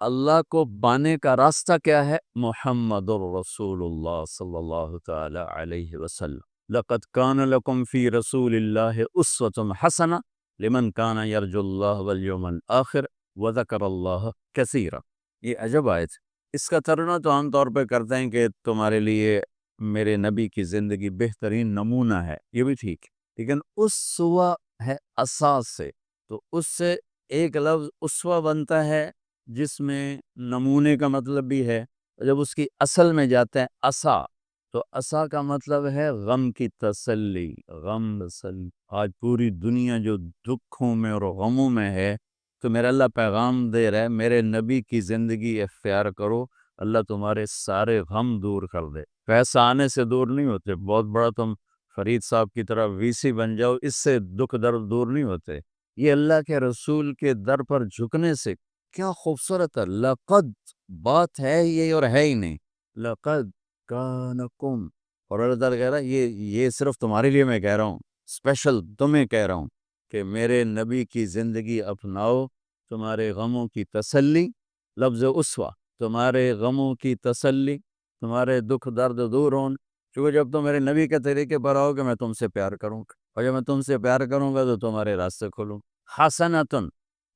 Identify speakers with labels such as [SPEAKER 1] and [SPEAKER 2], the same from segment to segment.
[SPEAKER 1] اللہ کو پانے کا راستہ کیا ہے؟ محمد الرسول اللہ صلی اللہ تعالی علیہ وسلم۔ لقد کان لکم فی رسول اللہ اسوۃ حسنہ لمن کان یرجو اللہ والیوم الآخر وذکر اللہ کثیرا۔ یہ عجب آیت ہے۔ اس کا ترجمہ تو عام طور پہ کرتے ہیں کہ تمہارے لیے میرے نبی کی زندگی بہترین نمونہ ہے، یہ بھی ٹھیک ہے، لیکن اسوہ ہے اساس سے، تو اس سے ایک لفظ اسوہ بنتا ہے جس میں نمونے کا مطلب بھی ہے۔ جب اس کی اصل میں جاتے ہیں اسا، تو اسا کا مطلب ہے غم کی تسلی، غم تسلی۔ آج پوری دنیا جو دکھوں میں اور غموں میں ہے، تو میرا اللہ پیغام دے رہا ہے میرے نبی کی زندگی اختیار کرو، اللہ تمہارے سارے غم دور کر دے۔ پیسہ آنے سے دور نہیں ہوتے، بہت بڑا تم فرید صاحب کی طرح وی سی بن جاؤ، اس سے دکھ درد دور نہیں ہوتے۔ یہ اللہ کے رسول کے در پر جھکنے سے کیا خوبصورت ہے۔ لقد بات ہے یہ اور ہے ہی نہیں، لقد کانکم، اور اللہ تعالیٰ کہہ رہا ہے یہ صرف تمہارے لیے میں کہہ رہا ہوں، اسپیشل تمہیں کہہ رہا ہوں کہ میرے نبی کی زندگی اپناؤ، تمہارے غموں کی تسلی، لفظ اسوہ، تمہارے غموں کی تسلی، تمہارے دکھ درد دور ہون، کیونکہ جب تم میرے نبی کے طریقے پر آؤ گے میں تم سے پیار کروں گا، اور جب میں تم سے پیار کروں گا تو تمہارے راستے کھولوں۔ حسنتن،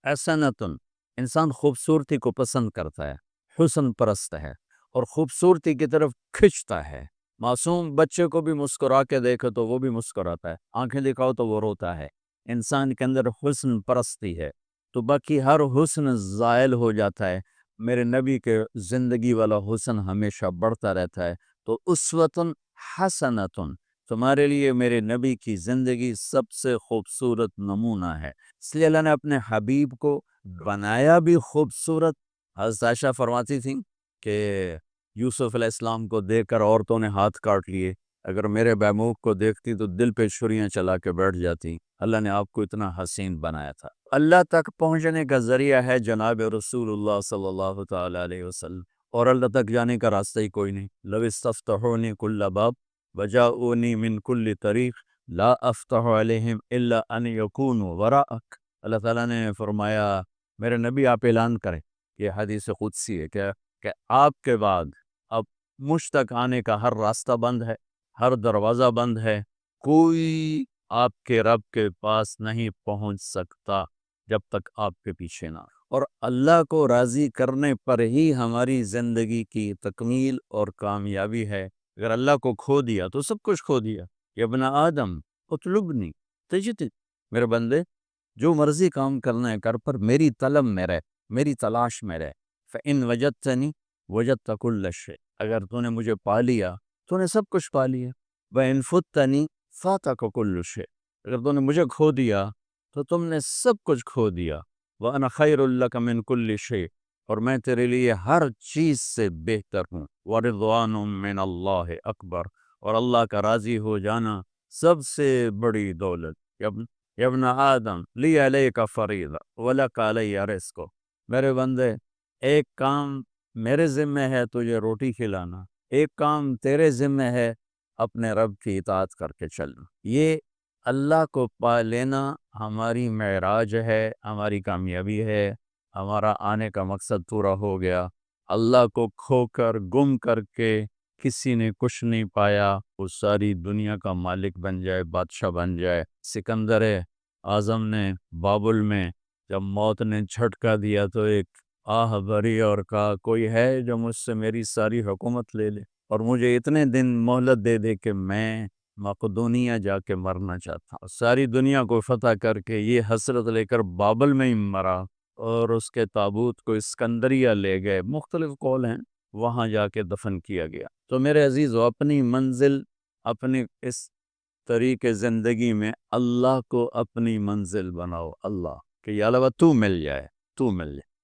[SPEAKER 1] حسنتن، انسان خوبصورتی کو پسند کرتا ہے، حسن پرست ہے، اور خوبصورتی کی طرف کھنچتا ہے۔ معصوم بچے کو بھی مسکرا کے دیکھو تو وہ بھی مسکراتا ہے، آنکھیں دکھاؤ تو وہ روتا ہے۔ انسان کے اندر حسن پرستی ہے، تو باقی ہر حسن زائل ہو جاتا ہے، میرے نبی کے زندگی والا حسن ہمیشہ بڑھتا رہتا ہے۔ تو اسوۃ حسنۃ، تمہارے لیے میرے نبی کی زندگی سب سے خوبصورت نمونہ ہے۔ اس لیے اللہ نے اپنے حبیب کو بنایا بھی خوبصورت۔ حضرت عائشہ فرماتی تھیں کہ یوسف علیہ السلام کو دیکھ کر عورتوں نے ہاتھ کاٹ لیے، اگر میرے بیموق کو دیکھتی تو دل پہ چھریاں چلا کے بیٹھ جاتی۔ اللہ نے آپ کو اتنا حسین بنایا تھا۔ اللہ تک پہنچنے کا ذریعہ ہے جناب رسول اللہ صلی اللہ تعالی علیہ وسلم، اور اللہ تک جانے کا راستہ ہی کوئی نہیں۔ لو استفتحونی کل باب وجاؤنی من کل طریق لا افتح علیہم الا ان یکونوا وراءک۔ اللہ تعالیٰ نے فرمایا میرے نبی آپ اعلان کریں، یہ حدیث قدسی ہے کہ آپ کے بعد اب مجھ تک آنے کا ہر راستہ بند ہے، ہر دروازہ بند ہے، کوئی آپ کے رب کے پاس نہیں پہنچ سکتا جب تک آپ کے پیچھے نہ۔ اور اللہ کو راضی کرنے پر ہی ہماری زندگی کی تکمیل اور کامیابی ہے۔ اگر اللہ کو کھو دیا تو سب کچھ کھو دیا۔ یا ابن آدم اطلبنی تجد، میرے بندے جو مرضی کام کرنا ہے کر، پر میری طلب میں رہ، میری تلاش میں رہ۔ فَإِن وَجَدْتَنِي وَجَدْتَ كُلَّ شَيْءٍ، اگر تو نے مجھے پا لیا تو نے سب کچھ پا لیا۔ وَإِن فُتَّنِي فَاتَكَ كُلُّ شَيْءٍ، اگر تو نے مجھے کھو دیا تو تم نے سب کچھ کھو دیا۔ وَأَنَا خَيْرٌ لَكَ مِن كُلِّ شَيْءٍ، اور میں تیرے لیے ہر چیز سے بہتر ہوں۔ وَرِضْوَانٌ مِّنَ اللَّهِ أَكْبَرُ، اور اللہ کا راضی ہو جانا سب سے بڑی دولت۔ یا ابن آدم لی علیک فریضہ ولک علی رزق، میرے بندے ایک کام میرے ذمہ ہے تجھے روٹی کھلانا، ایک کام تیرے ذمہ ہے اپنے رب کی اطاعت کر کے چلنا۔ یہ اللہ کو پا لینا ہماری معراج ہے، ہماری کامیابی ہے، ہمارا آنے کا مقصد پورا ہو گیا۔ اللہ کو کھو کر گم کر کے کسی نے کچھ نہیں پایا، وہ ساری دنیا کا مالک بن جائے، بادشاہ بن جائے۔ سکندر اعظم نے بابل میں جب موت نے جھٹکا دیا تو ایک آہ بھری اور کہا کوئی ہے جو مجھ سے میری ساری حکومت لے لے اور مجھے اتنے دن مہلت دے دے کہ میں مقدونیہ جا کے مرنا چاہتا ہوں۔ ساری دنیا کو فتح کر کے یہ حسرت لے کر بابل میں ہی مرا، اور اس کے تابوت کو اسکندریہ لے گئے، مختلف قول ہیں، وہاں جا کے دفن کیا گیا۔ تو میرے عزیزو، اپنی منزل، اپنی اس طریقے زندگی میں اللہ کو اپنی منزل بناؤ، اللہ کہ یا اللہ تو مل جائے، تو مل جائے۔